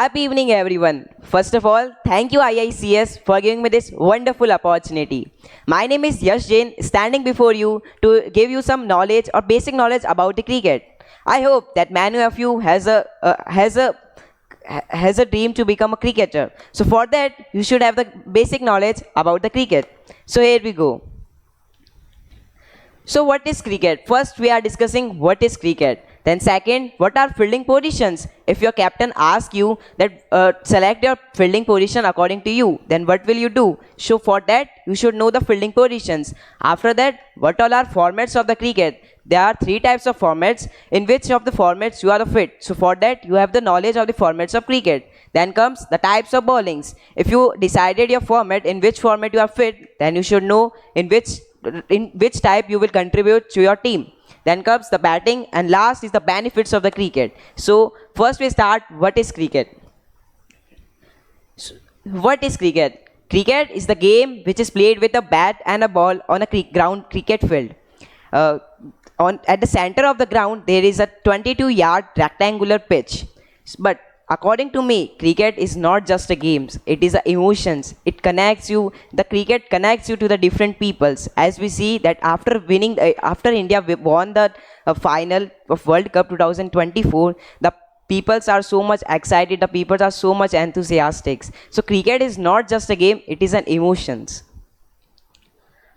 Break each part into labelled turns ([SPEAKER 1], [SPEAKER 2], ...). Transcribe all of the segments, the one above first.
[SPEAKER 1] Happy evening, everyone. First of all, thank you, IICS, for giving me this wonderful opportunity. My name is Yash Jain, standing before you to give you some knowledge or basic knowledge about the cricket. I hope that many of you has a dream to become a cricketer. So for that, you should have the basic knowledge about the cricket. So here we go. So what is cricket? First, we are discussing what is cricket. Then second, what are fielding positions? If your captain asks you that select your fielding position according to you, then what will you do? So for that, you should know the fielding positions. After that, what all are formats of the cricket? There are three types of formats. In which of the formats you are fit? So for that, you have the knowledge of the formats of cricket. Then comes the types of bowlings. If you decided your format, in which format you are fit, then you should know in which type you will contribute to your team. Then comes the batting, and last is the benefits of the cricket. So first we start, what is cricket? What is cricket? Cricket is the game which is played with a bat and a ball on a ground cricket field. Uh, at the center of the ground, there is a 22-yard rectangular pitch. But according to me, cricket is not just a game. It is a emotions. It connects you. The cricket connects you to the different peoples. As we see that after India won the final of World Cup 2024, the peoples are so much excited. The people are so much enthusiastic. So cricket is not just a game. It is an emotions.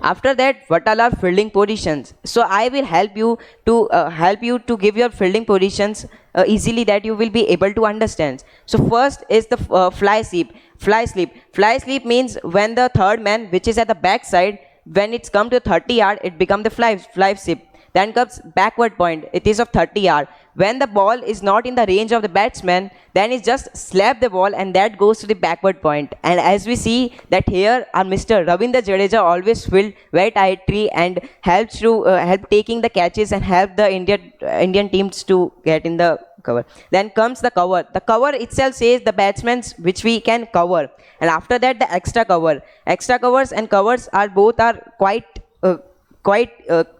[SPEAKER 1] After that, what all are fielding positions? So I will help you to give your fielding positions easily, that you will be able to understand. So first is the fly sweep. Fly sweep means when the third man, which is at the back side, when it's come to 30 yard, it becomes the fly sweep. Then comes backward point. It is of 30 yard. When the ball is not in the range of the batsman, then it just slap the ball and that goes to the backward point. And as we see that here, our Mr. Ravindra Jadeja always field very tightly and helps to help taking the catches and help the Indian teams to get in the cover. Then comes the cover. The cover itself says the batsmen's which we can cover. And after that, the extra cover. Extra covers and covers are both are quite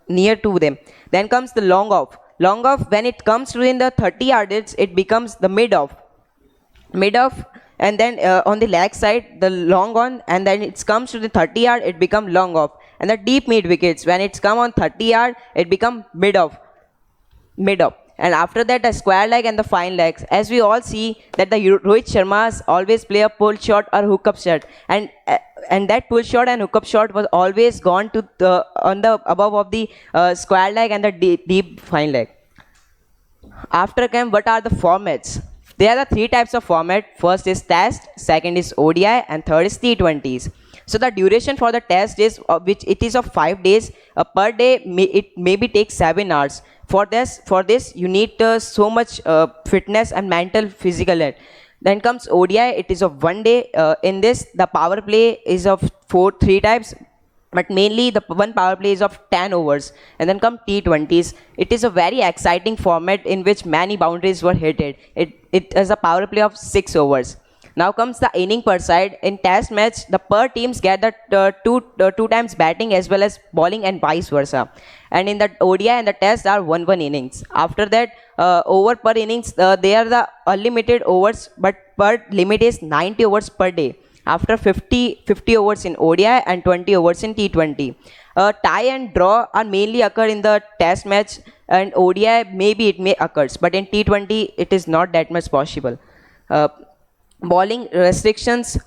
[SPEAKER 1] near to them. Then comes the long off. Long off, when it comes within the 30 yardage, it becomes the mid off. Mid off, and then on the leg side, the long on, and then it comes to the 30 yard, it becomes long off. And the deep mid wickets, when it's come on 30 yard, it becomes mid off. Mid off. And after that, a square leg and the fine legs. As we all see that the Rohit Sharmas always play a pull shot or hook up shot, and that pull shot and hook up shot was always gone to the on the above of the square leg and the deep fine leg. After came, what are the formats? There are three types of format. First is test, second is ODI, and third is T20s. So the duration for the test is which it is of 5 days. Per day it maybe takes 7 hours. For this you need so much fitness and mental physical health. Then comes ODI. It is of 1 day. In this, the power play is of three types, but mainly the one power play is of 10 overs. And then come T20s. It is a very exciting format in which many boundaries were hit. It is a power play of 6 overs. Now comes the inning per side. In test match, the per teams get the two times batting as well as bowling and vice versa. And in the ODI and the test are 1-1 innings. After that, over per innings, they are the unlimited overs, but per limit is 90 overs per day. After 50 overs in ODI and 20 overs in T20. Tie and draw are mainly occur in the test match, and ODI maybe it may occurs, but in T20 it is not that much possible. Bowling restrictions,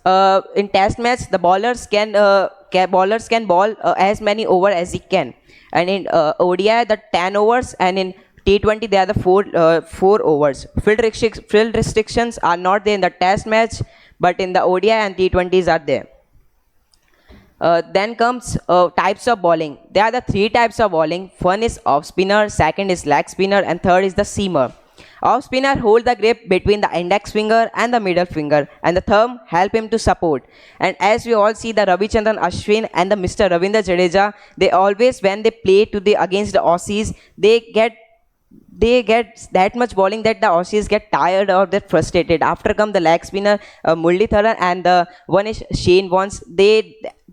[SPEAKER 1] in test match the bowlers can bowl as many over as he can, and in ODI the 10 overs, and in T20 they are the 4 overs. Field restrictions are not there in the test match, but in the ODI and T20s are there. Then comes types of bowling. There are the three types of bowling. One is off spinner, second is leg spinner, and third is the seamer. Off spinner hold the grip between the index finger and the middle finger, and the thumb help him to support. And as we all see, the Ravichandran Ashwin and the Mr. Ravindra Jadeja, they always, when they play against the Aussies, they get that much bowling that the Aussies get tired or they're frustrated. After come the leg spinner Muralitharan, and the one is Shane Warnes.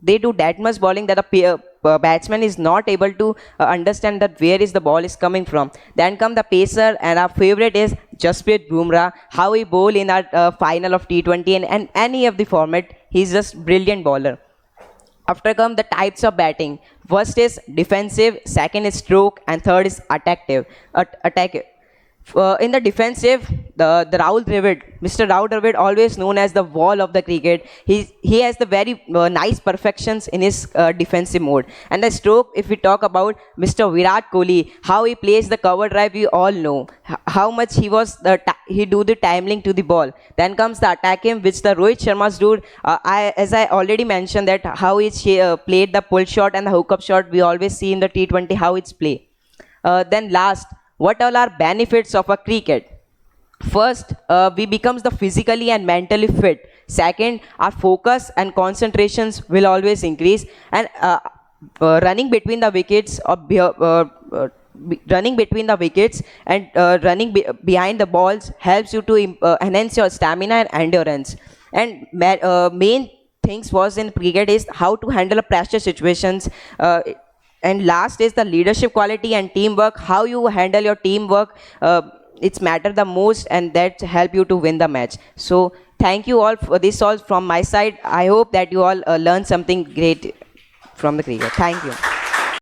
[SPEAKER 1] they do that much bowling that the batsman is not able to understand that where is the ball is coming from. Then come the pacer, and our favorite is Jasprit Bumrah. How he bowl in our final of T20 and any of the format, he's just brilliant bowler. After come the types of batting. First is defensive, second is stroke, and third is attack. In the defensive, the Rahul Dravid, Mr. Rahul Dravid, always known as the wall of the cricket. He has the very nice perfections in his defensive mode. And the stroke, if we talk about Mr. Virat Kohli, how he plays the cover drive, we all know how much he do the timing to the ball. Then comes the attacking, which the Rohit Sharma's do. As I already mentioned that how he played the pull shot and the hook up shot. We always see in the T20 how it's played. Then last, what all are benefits of a cricket? First, we becomes the physically and mentally fit. Second, our focus and concentrations will always increase. And running between the wickets running between the wickets and running behind the balls helps you to enhance your stamina and endurance. And main things was in cricket is how to handle pressure situations. And last is the leadership quality and teamwork. How you handle your teamwork, it's matter the most, and that help you to win the match. So thank you all for this. All from my side. I hope that you all learn something great from the cricket. Thank you.